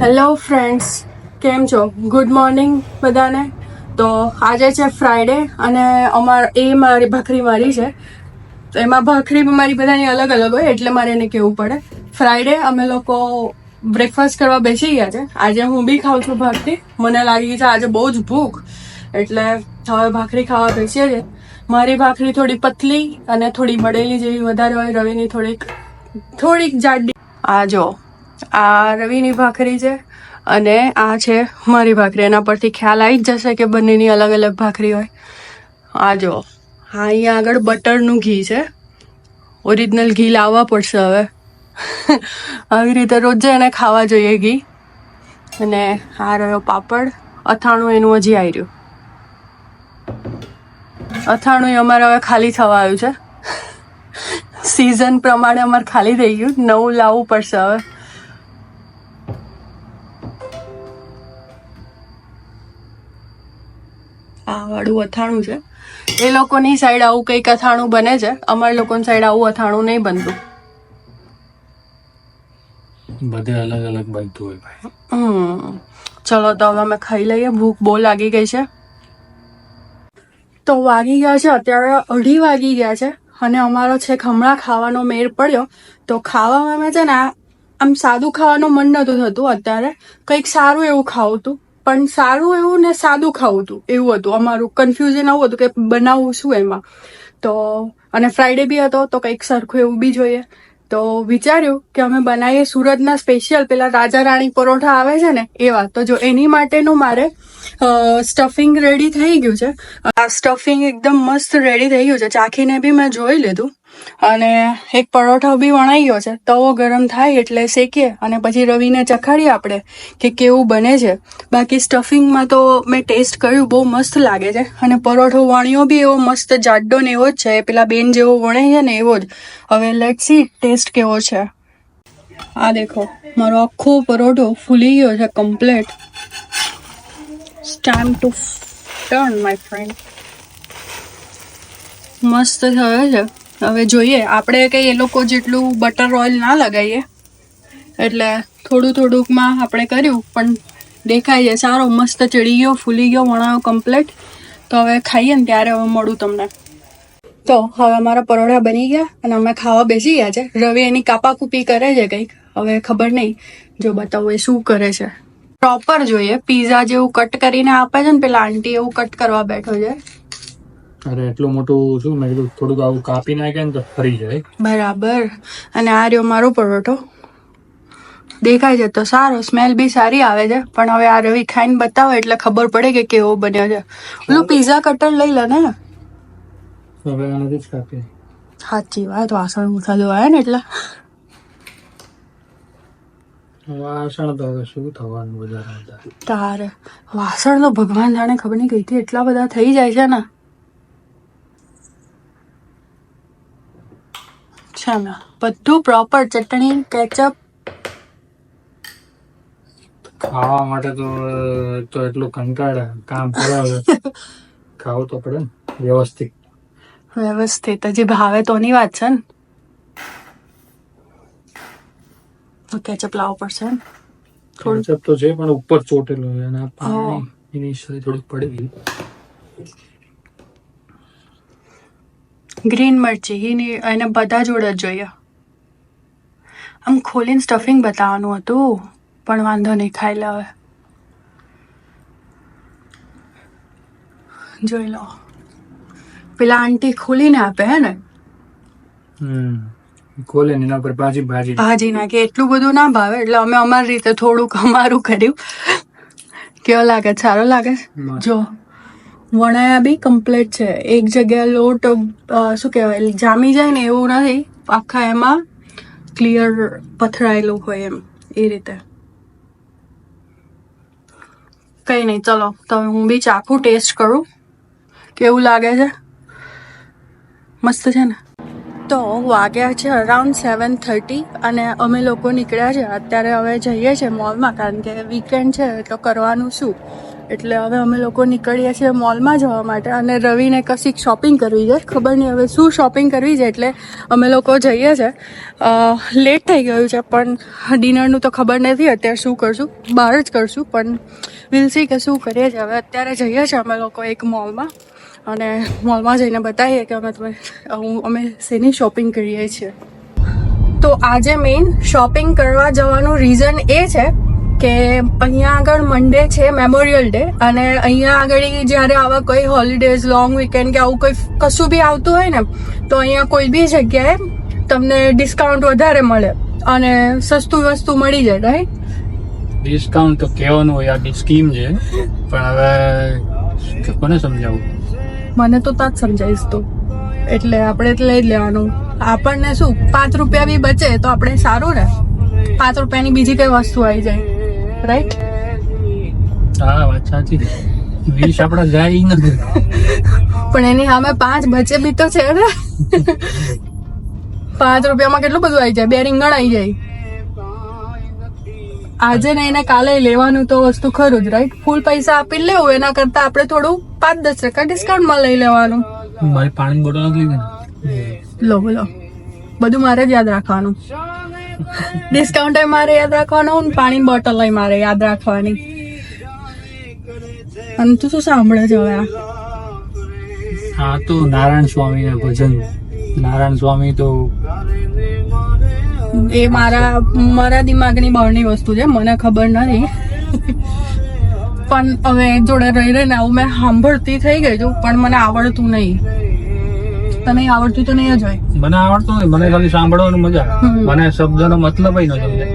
Hello friends, કેમ છો? Good morning બધાને. તો આજે છે ફ્રાઈડે અને મારી ભાખરી છે. તો એમાં ભાખરી મારી બધાની અલગ અલગ હોય એટલે મારે એને કહેવું પડે. ફ્રાઈડે અમે લોકો બ્રેકફાસ્ટ કરવા બેસી ગયા છે. આજે હું બી ખાઉં છું ભાખરી. મને લાગી છે આજે બહુ જ ભૂખ, એટલે હવે ભાખરી ખાવા બેસીએ છીએ. મારી ભાખરી થોડી પતલી અને થોડી બળેલી જેવી વધારે હોય, રવિની થોડીક જાડી. આ જો, આ રવિની ભાખરી છે અને આ છે મારી ભાખરી. એના પરથી ખ્યાલ આવી જ જશે કે બંનેની અલગ અલગ ભાખરી હોય. આ જો, હા, અહીંયા આગળ બટરનું ઘી છે. ઓરિજિનલ ઘી લાવવા પડશે હવે. આવી રીતે રોજે એને ખાવા જોઈએ ઘી. અને આ રહ્યો પાપડ. અથાણું એનું હજી આવી રહ્યું. અથાણું અમારે હવે ખાલી થવા આવ્યું છે. સિઝન પ્રમાણે અમારે ખાલી થઈ ગયું. નવું લાવવું પડશે હવે. આ વાળું અથાણું છે. એ લોકોની સાઈડ આવું કંઈક અથાણું બને છે. અમારા લોકોની સાઈડ આવું અથાણું નહીં બનતું. બધે અલગ અલગ બનતું હોય ભાઈ. ચલો તો હવે અમે ખાઈ લઈએ. ભૂખ બહુ લાગી ગઈ છે. તો વાગી ગયા છે અત્યારે 2:30 વાગી ગયા છે અને અમારો છેક હમણાં ખાવાનો મેળ પડ્યો. તો ખાવામાં મેં છે ને આમ સાદું ખાવાનું મન નહોતું થતું. અત્યારે કંઈક સારું એવું ખાવું હતું, પણ સારું એવું ને સાદું ખાવું હતું એવું હતું. અમારું કન્ફ્યુઝન આવું હતું કે બનાવવું શું એમાં. તો અને ફ્રાઈડે બી હતો તો કંઈક સરખું એવું બી જોઈએ. તો વિચાર્યું કે અમે બનાવીએ સુરતના સ્પેશિયલ પેલા રાજા રાણી પરોઠા આવે છે ને એવા. તો જો એની માટેનું મારે સ્ટફિંગ રેડી થઈ ગયું છે. આ સ્ટફિંગ એકદમ મસ્ત રેડી થઈ ગયું છે. ચાખીને બી મેં જોઈ લીધું અને એક પરોઠો બી વણાઈ ગયો છે. તવો ગરમ થાય એટલે શેકીએ અને પછી રવિને ચખાડીએ આપણે કે કેવું બને છે. બાકી સ્ટફિંગમાં તો મેં ટેસ્ટ કર્યું, બહુ મસ્ત લાગે છે. અને પરોઠો વણ્યો બી એવો મસ્ત જાડો ને એવો જ છે. પેલા બેન જેવો વણે છે ને એવો જ. હવે લેટ્સ સી ટેસ્ટ કેવો છે. આ દેખો, મારો આખો પરોઠો ફૂલી ગયો છે complete. Time to turn my friend. મસ્ત થયો છે. હવે જોઈએ, આપણે કંઈ એ લોકો જેટલું બટર ઓઇલ ના લગાવીએ એટલે થોડુંકમાં આપણે કર્યું, પણ દેખાય છે સારો મસ્ત ચડી ગયો, ફૂલી ગયો, વણાયો કમ્પ્લીટ. તો હવે ખાઈએ ને ત્યારે હવે મળું તમને. તો હવે અમારા પરોઠા બની ગયા અને અમે ખાવા બેસી ગયા છે. રવિ એની કાપાકૂપી કરે છે કંઈક. હવે ખબર નહીં, જો બતાવું એ શું કરે છે. પ્રોપર જોઈએ, પીઝા જેવું કટ કરીને આપે છે ને પેલા આંટી, એવું કટ કરવા બેઠો છે. અરે એટલું મોટું શું, મેં કીધું થોડુંક આવું કાપી નાખે ને તો ફરી જાય બરાબર. અને આ રહ્યો મારો પરોઠો. દેખાય છે તો સારો, સ્મેલ બી સારી આવે છે. પણ હવે આ રવિ ખાઈને બતાવે એટલે ખબર પડે કે કેવો બન્યો છે. ઓલું પીઝા કટર લઈ લે ને. હવે આનાથી જ કાપી. સાચી વાત, વાસણ મૂઠા ધોવાય ને એટલે. વાસણ તો હવે શું થવાનું બધા. તારે વાસણ તો ભગવાન જાણે ખબર નહીં કઈથી એટલા બધા થઈ જાય છે ને. છે ને બધું પ્રોપર, ચટણી, કેચઅપ. ખાવા માટે તો એટલું કંટાળે, કામ કરાવે. ખાવું તો પડે ને વ્યવસ્થિત. હજી ભાવે તોની વાત છે ને. તો કેચઅપ લાવવો પડશે ને કેચઅપ તો છે પણ ઉપર ચોટેલું છે અને પાણી એની સાથે થોડુંક પડી ગયું. ગ્રીન મરચી એને બધા જોડે જ જોઈએ. આમ ખોલીને સ્ટફિંગ બતાવવાનું હતું પણ વાંધો નહીં, ખાઈ લે હવે. જોઈ લો, પેલા આંટી ખોલીને આપે હે ને. ખોલે ને એના પર ભાજી નાખે. એટલું બધું ના ભાવે એટલે અમે અમારી રીતે થોડુંક અમારું કર્યું. કેવો લાગે? સારો લાગે. જો વણાયા બી કમ્પ્લીટ છે. એક જગ્યાએ લોટ શું કહેવાય જામી જાય ને એવું નથી. આખા એમાં ક્લિયર પથરાયેલું હોય એમ, એ રીતે. કંઈ નહીં, ચલો તો હું બી ચાખું, ટેસ્ટ કરું કેવું લાગે છે. મસ્ત છે ને. તો વાગ્યા છે અરાઉન્ડ 7:30 અને અમે લોકો નીકળ્યા છે અત્યારે. હવે જઈએ છીએ મોલમાં, કારણ કે વીકેન્ડ છે તો કરવાનું શું. એટલે હવે અમે લોકો નીકળીએ છીએ મોલમાં જવા માટે અને રવિને કશીક શોપિંગ કરવી છે. ખબર નહીં હવે શું શોપિંગ કરવી છે, એટલે અમે લોકો જઈએ છીએ. લેટ થઈ ગયું છે, પણ ડિનરનું તો ખબર નથી અત્યારે શું કરશું, બહાર જ કરશું. પણ વિલ સી કે શું કરીએ છીએ. હવે અત્યારે જઈએ છીએ અમે લોકો એક મોલમાં, અને મોલમાં જઈને બતાવીએ કે અમે શેની શોપિંગ કરીએ છીએ. તો આજે મેઇન શોપિંગ કરવા જવાનું રીઝન એ છે કે અહીંયા આગળ મંડે છે મેમોરિયલ ડે, અને અહીંયા આગળ જ્યારે આવા કોઈ હોલિડેઝ, લોંગ વીકેન્ડ કે આવું કોઈ કશું બી આવતું હોય ને, તો અહીંયા કોઈ બી જગ્યાએ તમને ડિસ્કાઉન્ટ વધારે મળે અને સસ્તું વસ્તુ મળી જાય. રાઈટ? ડિસ્કાઉન્ટ તો કહેવાનું હોય, આખી સ્કીમ છે, પણ હવે કોને સમજાવું? મને તો તાજ સમજાવીશ તું. એટલે આપણે લઈ જ લેવાનું. આપણને શું 5 રૂપિયા બી બચે તો આપણે સારું ને. 5 રૂપિયાની બીજી કઈ વસ્તુ આવી જાય. રાઈટ? હા, વાત સાચી. 20 આપડા જાય નથી, પણ એની સામે 5 બચે બી તો છે ને. 5 રૂપિયામાં કેટલું બધું આવી જાય, 2 રીંગણ આવી જાય. આજે ને એને કાલે લેવાનું તો વસ્તુ ખરું જ. રાઈટ? ફૂલ પૈસા આપી લેવું એના કરતા આપણે થોડું 5-10% ડિસ્કાઉન્ટમાં લઈ લેવાનું. મારી પાણી બોટલ નથી લીધી. લો બોલો, બધું મારે જ યાદ રાખવાનું. ડિસ્કાઉન્ટ મારે યાદ રાખવાનું, પાણી બોટલ મારે યાદ રાખવાની. અને તું શું સાંભળે છે હવે? હા, તો નારાયણ સ્વામી ના ભજન. નારાયણ સ્વામી તો એ મારા દિમાગની બહારની વસ્તુ છે, મને ખબર નથી. પણ હવે જોડે રહી રહીને આવું મેં સાંભળતી થઈ ગઈ છું, પણ મને આવડતું નહીં. તને આવડતું તો નહીં જ હોય. મને આવડતું નથી, મને ખાલી સાંભળવાનું મજા આવે. મને શબ્દનો મતલબ ન સમજાય.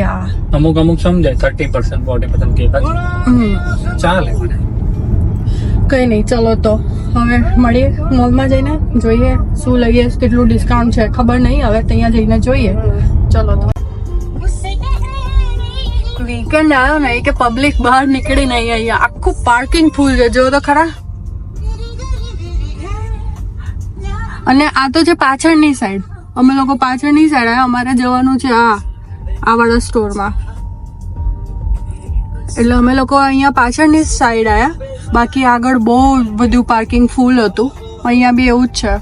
યા અમુક સમજાય, 30% 40% કે ચાલે મને. કઈ નહીં, ચલો તો હવે મળીએ મોલમાં જઈને. જોઈએ શું લઈએ, કેટલું ડિસ્કાઉન્ટ છે ખબર નહીં, હવે ત્યાં જઈને જોઈએ. ચલો તો. વીકેન્ડ આવ્યો ને કે પબ્લિક બહાર નીકળી નહીં. અહીંયા આખું પાર્કિંગ ફૂલ છે, જો તો ખરા. અને આ તો છે પાછળની સાઈડ. અમે લોકો પાછળની સાઈડ આવ્યા, અમારે જવાનું છે આ વાળા સ્ટોરમાં. એટલે અમે લોકો અહીંયા પાછળની સાઈડ આવ્યા, બાકી આગળ બહુ બધું પાર્કિંગ ફૂલ હતું. અહીંયા બી એવું જ છે.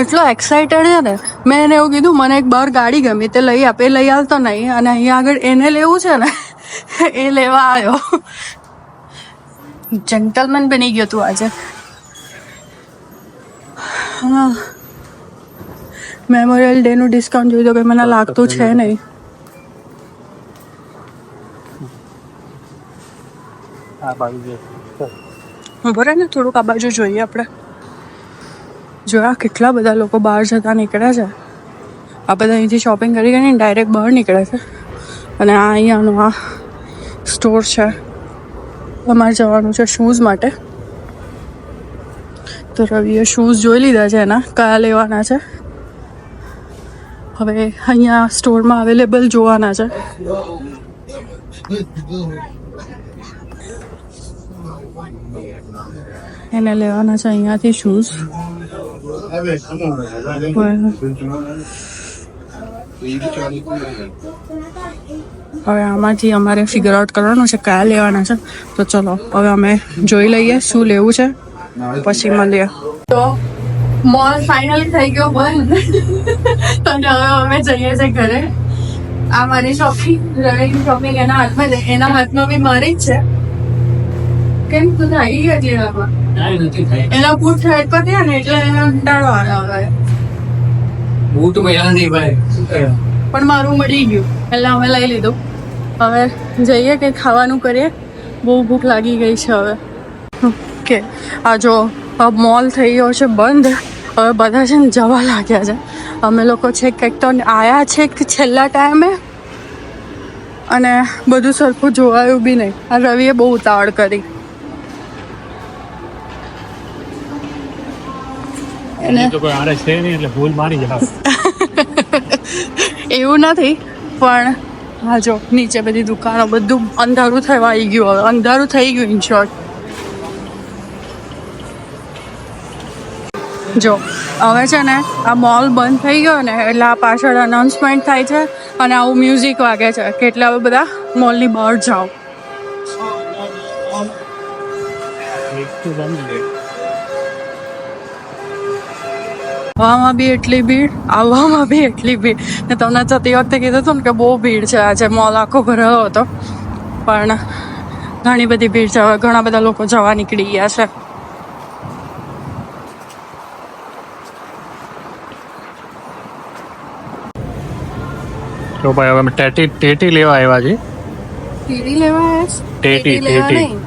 એટલો એક્સાઇટેડ છે ને, મેં એને એવું કીધું મને એક બહાર ગાડી ગમી, તે લઈ આપે. લઈ આવતો નહીં, અને અહીંયા આગળ એને લેવું છે ને એ લેવા આવ્યો. જેન્ટલમેન બની ગયો તું આજે. હા, મેમોરિયલ ડે નું ડિસ્કાઉન્ટ જોયું તો કે મને લાગતું છે નહીં. બરાબર ને, થોડુંક આ બાજુ જોઈએ આપણે. જોયા કેટલા બધા લોકો બહાર જતા નીકળ્યા છે. આ બધા અહીંથી શોપિંગ કરી કરીને ડાયરેક્ટ બહાર નીકળે છે. અને આ અહીંયાનું આ સ્ટોર છે. અમારે જવાનું છે શૂઝ માટે, તો રવિએ શૂઝ જોઈ લીધા છે, એના કયા લેવાના છે. હવે અહીંયા સ્ટોરમાં અવેલેબલ જોવાના છે. એને લેવાના છે અહીંયાથી શૂઝ. હવે આમાંથી અમારે ફિગર આઉટ કરવાનું છે કયા લેવાના છે. તો ચલો હવે અમે જોઈ લઈએ શું લેવું છે, પછી મળીએ. તો મોલ ફાઇનલી થઈ ગયો બંધ, અને હવે અમે જઈએ છીએ ઘરે. આ મારી શોપિંગ, રવિની શોપિંગ એના હાથમાં છે, એના હાથમાં બી મારી જ છે. કેમ તું આવી ગઈ હતી એનામાં? એના બૂટ સાઈડ પર થયા ને એટલે એના કંટાળો આવે. બૂટ મળ્યા નહીં ભાઈ, પણ મારું મળી ગયું એટલે અમે લઈ લીધું. હવે જઈએ કંઈ ખાવાનું કરીએ, બહુ ભૂખ લાગી ગઈ છે હવે. ઓકે, આ જો મોલ થઈ ગયો છે બંધ. હવે બધા છે ને જવા લાગ્યા છે. અમે લોકો છે કંઈક તો આવ્યા છે કે છેલ્લા ટાઈમે, અને બધું સરખું જોવાયું બી નહીં. આ રવિએ બહુ ઉતાવળ કરી. એવું નથી, પણ હા જો નીચે બધી દુકાનો, બધું અંધારું થવા આવી ગયું. હવે અંધારું થઈ ગયું ઇન શોર્ટ. જો હવે છે ને આ મોલ બંધ થઈ ગયો ને એટલે આ પાછળ અનાઉન્સમેન્ટ થાય છે અને આવું મ્યુઝિક વાગે છે કે એટલે હવે બધા મોલની બહાર જાઓ. આવવામાં બી એટલી ભીડ, આવવામાં બી એટલી ભીડ. ને તમને જતી વખતે કીધું હતું ને કે બહુ ભીડ છે આજે, મોલ આખો ભરેલો હતો, પણ ઘણી બધી ભીડ છે. હવે ઘણા બધા લોકો જવા નીકળી ગયા છે. તો ભાઈ હવે અમે ટેટી લેવા આવ્યા છીએ. ટેટી લેવા આવ્યા છે? ટેટી લેવા નહીં,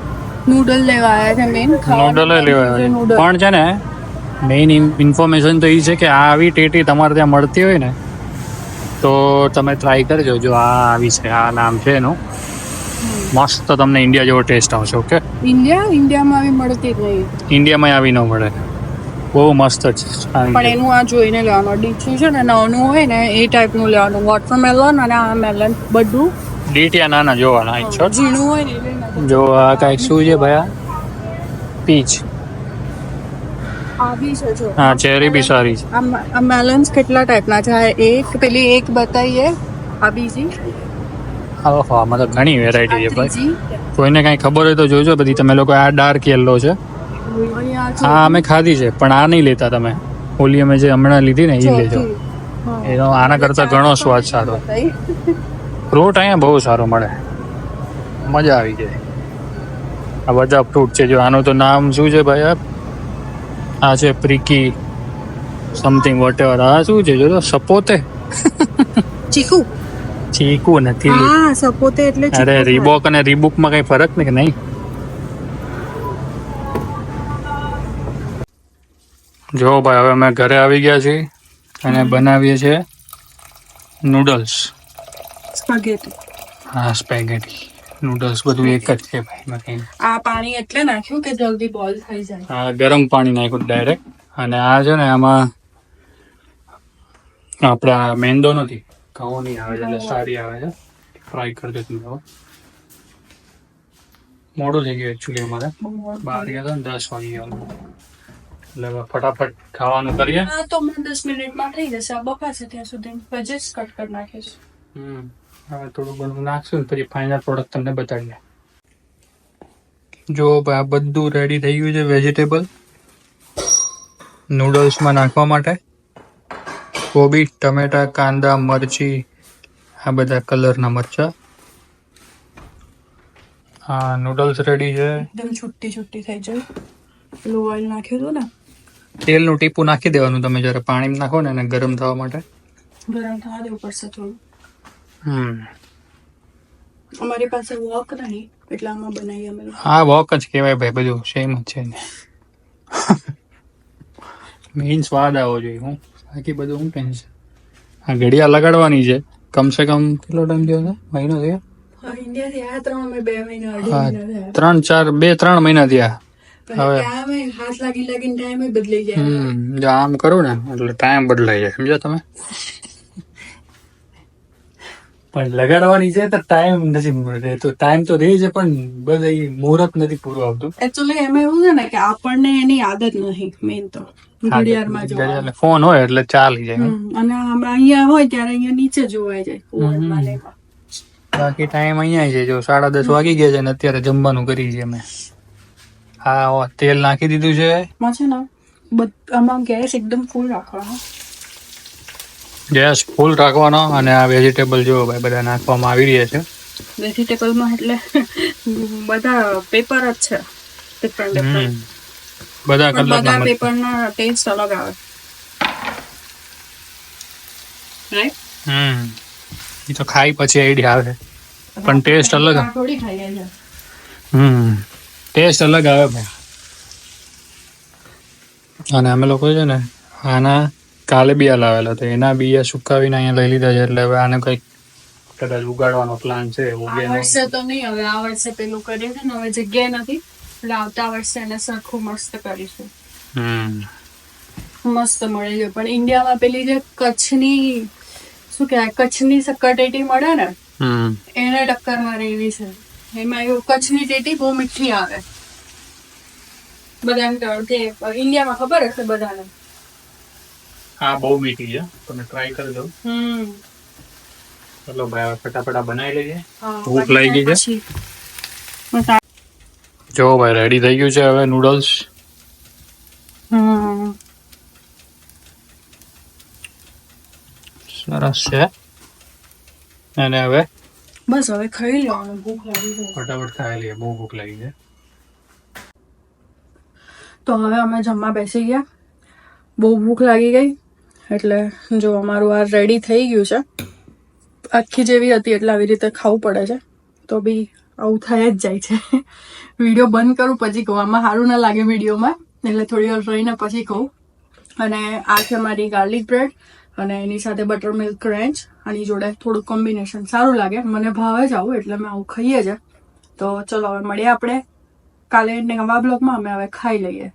નૂડલ લેવા આવ્યા છે. મેન નૂડલ લેવા આવ્યા છે. પણ છે ને મેઇન ઇન્ફોર્મેશન તો એ છે કે આ આવી ટેટી તમારે ત્યાં મળતી હોય ને તો તમે ટ્રાય કરજો. જો આ આવી છે, આ નામ છે એનું, મસ્ત તમને ઇન્ડિયા જેવો ટેસ્ટ આવશે. ઓકે, ઇન્ડિયામાં આવી મળતી જ નહીં. ઇન્ડિયામાં આવી ન મળે, બહુ મસ્ત છે. પણ એનું આ જોઈને લેવાનું, ડીચું છે ને નાનું હોય ને એ ટાઈપનું લેવાનું. વોટરમેલન અને આ મેલન બધું ડીટિયા નાના જોવાના. ઝીણું હોય ને એ લેવાનું. જો આ કાંઈક શું છે ભાઈ? આ પીચ. આ બી છે જો. હા, ચેરી બી સારી છે. આ મેલન્સ કેટલા ટાઈપના છે? પેલી એક બતાવીએ, આ બીજી. ઓહો, આમાં તો ઘણી વેરાયટી છે ભાઈ. ત્રીજી. કોઈને કાંઈ ખબર હોય તો જોજો બધી. તમે લોકો આ ડાર્ક યલો છે, હા અમે ખાધી છે, પણ આ નહીં લેતા તમે. ઓલી અમે જે હમણાં લીધી ને એ લેજો. એનો આના કરતાં ઘણો સ્વાદ સારો. ફ્રૂટ અહીંયા બહુ સારો મળે, મજા આવી જાય. આ બધા ફ્રૂટ છે. જો આનું તો નામ શું છે ભાઈ? આ છે પ્રિકી સમથિંગ વોટ એવર. આ શું છે? જો સપોતે. ચીકુ. ચીકુ નથી. હા, સપોતે એટલે અરે રીબોક અને રીબુકમાં કઈ ફરક નહીં કે નહીં? જો ભાઈ હવે અમે ઘરે આવી ગયા છીએ અને બનાવીએ છીએ નૂડલ્સ. સ્પેગેટી. હા, સ્પેગેટી નૂડલ્સ બધું એક જ છે ભાઈ. આ પાણી એટલે નાખ્યું કે જલ્દી બોઇલ થઈ જાય. હા, ગરમ પાણી નાખ્યું ડાયરેક્ટ. અને આ છે ને આમાં આપણા મેંદો નથી, ઘઉંની આવે છે એટલે સારી આવે છે. ટ્રાય કરજો તમે. મોડું થઈ ગયું એકચ્યુઅલી અમારે, 12 ગયા હતા ને 10 વાગી ગયા એટલે ફટાફટ ખાવાનું કરીએ. હા, તો 10 મિનિટમાં થઈ જશે. આ બફાશે ત્યાં સુધી પછી કટ કરી નાખીશ. હવે થોડું ઘણું નાખશું ને પછી ફાઇનલ પ્રોડક્ટ તમને બતાવીએ. જો ભાઈ આ બધું રેડી થઈ ગયું છે વેજીટેબલ નૂડલ્સમાં નાખવા માટે. કોબી, ટમેટા, કાંદા, મરચી, આ બધા કલરના મરચા. હા, નૂડલ્સ રેડી છે. એકદમ છુટ્ટી છુટ્ટી થઈ જાય. પેલું ઓઇલ નાખ્યું હતું ને, તેલનું ટીપું નાખી દેવાનું તમે જ્યારે પાણી નાખો ને એને ગરમ થવા માટે. ગરમ થવા દેવું પડશે થોડું. અમારી પાસે વોક નહીં એટલે આમાં બનાવીએ અમે. હા, વોક જ કહેવાય ભાઈ, બધું સેમ જ છે ને. મેઇન સ્વાદ આવવો જોઈએ. હું બાકી બધું હું ટેન્શન. હા, ઘડિયાળ લગાડવાની છે. કમસે કમ કેટલો ટાઈમ થયો છે? મહિનો થયો? ઇન્ડિયાથી આ 3 મહિના 2 મહિના હા, 3 મહિના થયા. હવે હાથ લાગીને ટાઈમ બદલાઈ જાય. જો આમ કરું ને એટલે ટાઈમ બદલાઈ જાય, સમજો તમે. પણ લગાડવાની છે તો ટાઈમ નથી રહેતો. ટાઈમ તો રહે છે પણ બધા મુહૂર્ત નથી પૂરું આવતું. એકચ્યુઅલી એમાં એવું છે ને કે આપણને એની આદત નહીં. મેઇન તો ઘડિયાળમાં જોવાનું. ફોન હોય એટલે ચાલી જાય. અને અહીંયા હોય ત્યારે અહીંયા નીચે જોવાય જાય. બાકી ટાઈમ અહીંયા છે. જો 10:30 વાગી ગયા છે ને અત્યારે જમવાનું કરી છે અમે. હા, તેલ નાખી દીધું છે. છે ને આમાં ગેસ એકદમ ફૂલ રાખવાનો. ગેસ ફૂલ રાખવાનો. અને આ વેજીટેબલ જો ભાઈ બધા નાખવામાં આવી રહ્યા છે. વેજીટેબલમાં એટલે બધા પેપર જ છે. બધા બધા પેપરના ટેસ્ટ અલગ આવે. રાઈટ? એ તો ખાઈ પછી આઈડિયા આવે પણ ટેસ્ટ અલગ. થોડી ખાઈ છે. ટેસ્ટ અલગ આવે ભાઈ. અને અમે લોકો છે ને આના કાલે બિયા લાવેલા તો એના બિયા સુકાવીને અહીંયા લઈ લીધા છે. એટલે હવે આને કંઈક કદાચ ઉગાડવાનો પ્લાન છે. આ વર્ષે તો નહીં, હવે આ વર્ષે પેલું કરીએ છે ને, હવે જગ્યાએ નથી એટલે આવતા વર્ષે એને સરખું મસ્ત કરીશું. મસ્ત મળે છે. પણ ઇન્ડિયામાં પેલી જે કચ્છની શું કહેવાય, કચ્છની સક્કરટેટી મળે ને એને ટક્કર મારે એવી છે. એમાં એવું કચ્છની ટેટી બહુ મીઠી આવે. બધાને ઇન્ડિયામાં ખબર હશે બધાને. હા, બહુ મીઠી છે. તમે ટ્રાય કરજો. ચલો ભાઈ હવે ફટાફટ બનાવી લઈએ. ભૂખ લાગી ગઈ છે. જો ભાઈ રેડી થઈ ગયું છે હવે નૂડલ્સ. સરસ છે. અને હવે બસ હવે ખાઈ લેવાનું, ભૂખ લાગી ગઈ. ફટાફટ ખાઈ લઈએ, બહુ ભૂખ લાગી છે. તો હવે અમે જમવા બેસી ગયા. બહુ ભૂખ લાગી ગઈ એટલે જો અમારું આ રેડી થઈ ગયું છે. આખી જેવી હતી એટલે આવી રીતે ખાવું પડે છે. તો બી આવું થઈ જ જાય છે. વિડીયો બંધ કરું પછી કહું, આમાં સારું ના લાગે વિડીયોમાં, એટલે થોડી વાર રહીને પછી કહું. અને આ છે મારી ગાર્લિક બ્રેડ અને એની સાથે બટર મિલ્ક ક્રંચ. આની જોડે થોડું કોમ્બિનેશન સારું લાગે, મને ભાવે જ આવું એટલે અમે આવું ખાઈએ છે. તો ચલો હવે મળીએ આપણે કાલે નવા બ્લોગમાં. અમે હવે ખાઈ લઈએ.